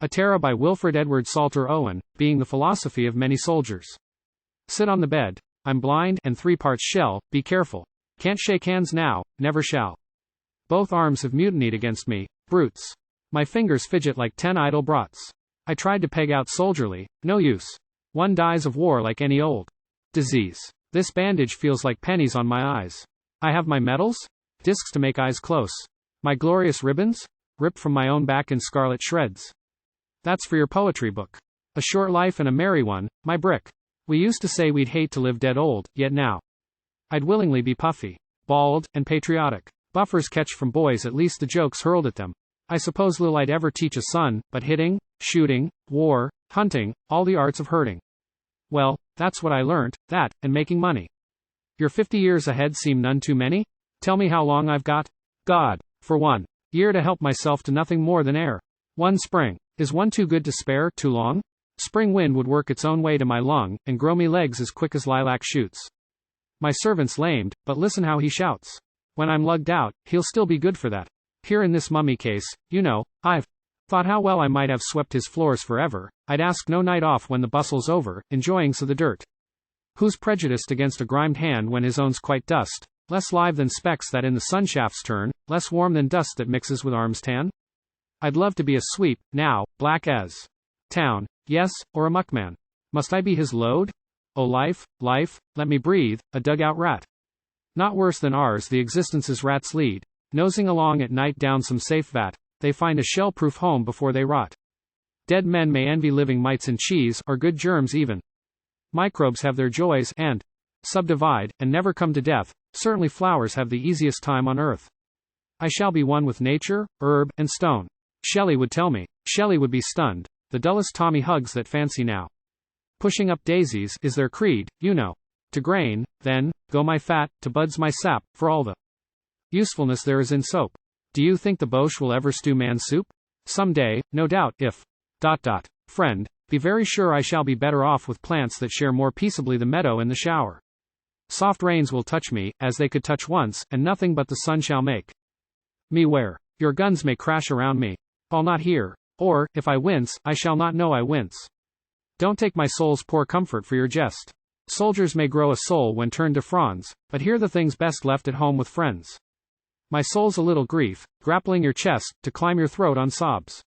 A Terre by Wilfred Owen, being the philosophy of many soldiers. Sit on the bed. I'm blind, and 3 parts shell, be careful. Can't shake hands now, never shall. Both arms have mutinied against me, brutes. My fingers fidget like 10 idle brats. I tried to peg out soldierly, no use. One dies of war like any old disease. This bandage feels like pennies on my eyes. I have my medals? Discs to make eyes close. My glorious ribbons? Ripped from my own back in scarlet shreds. That's for your poetry book. A short life and a merry one, my brick. We used to say we'd hate to live dead old, yet now I'd willingly be puffy, bald, and patriotic. Buffers catch from boys at least the jokes hurled at them. I suppose little I'd ever teach a son, but hitting, shooting, war, hunting, all the arts of hurting. Well, that's what I learnt, that, and making money. Your 50 years ahead seem none too many? Tell me how long I've got? God, for 1 year to help myself to nothing more than air. 1 spring. Is 1 too good to spare, too long? Spring wind would work its own way to my lung, and grow me legs as quick as lilac shoots. My servant's lamed, but listen how he shouts. When I'm lugged out, he'll still be good for that. Here in this mummy case, you know, I've thought how well I might have swept his floors forever. I'd ask no night off when the bustle's over, enjoying so the dirt. Who's prejudiced against a grimed hand when his own's quite dust? Less live than specks that in the sunshafts turn, less warm than dust that mixes with arms tan? I'd love to be a sweep, now, black as town, yes, or a muckman. Must I be his load? Oh life, life, let me breathe, a dugout rat. Not worse than ours the existence's rats lead, nosing along at night down some safe vat, they find a shell-proof home before they rot. Dead men may envy living mites in cheese, or good germs even. Microbes have their joys, and subdivide, and never come to death. Certainly flowers have the easiest time on earth. I shall be one with nature, herb, and stone. Shelley would tell me. Shelley would be stunned. The dullest Tommy hugs that fancy now. Pushing up daisies is their creed, you know. To grain, then, go my fat, to buds my sap, for all the usefulness there is in soap. Do you think the Boche will ever stew man soup? Some day, no doubt, if. Friend, be very sure I shall be better off with plants that share more peaceably the meadow and the shower. Soft rains will touch me, as they could touch once, and nothing but the sun shall make me wear. Your guns may crash around me. I'll not hear. Or, if I wince, I shall not know I wince. Don't take my soul's poor comfort for your jest. Soldiers may grow a soul when turned to fronds, but here the things best left at home with friends. My soul's a little grief, grappling your chest, to climb your throat on sobs.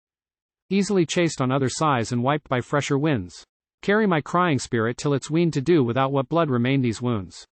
Easily chased on other sighs and wiped by fresher winds. Carry my crying spirit till it's weaned to do without what blood remain these wounds.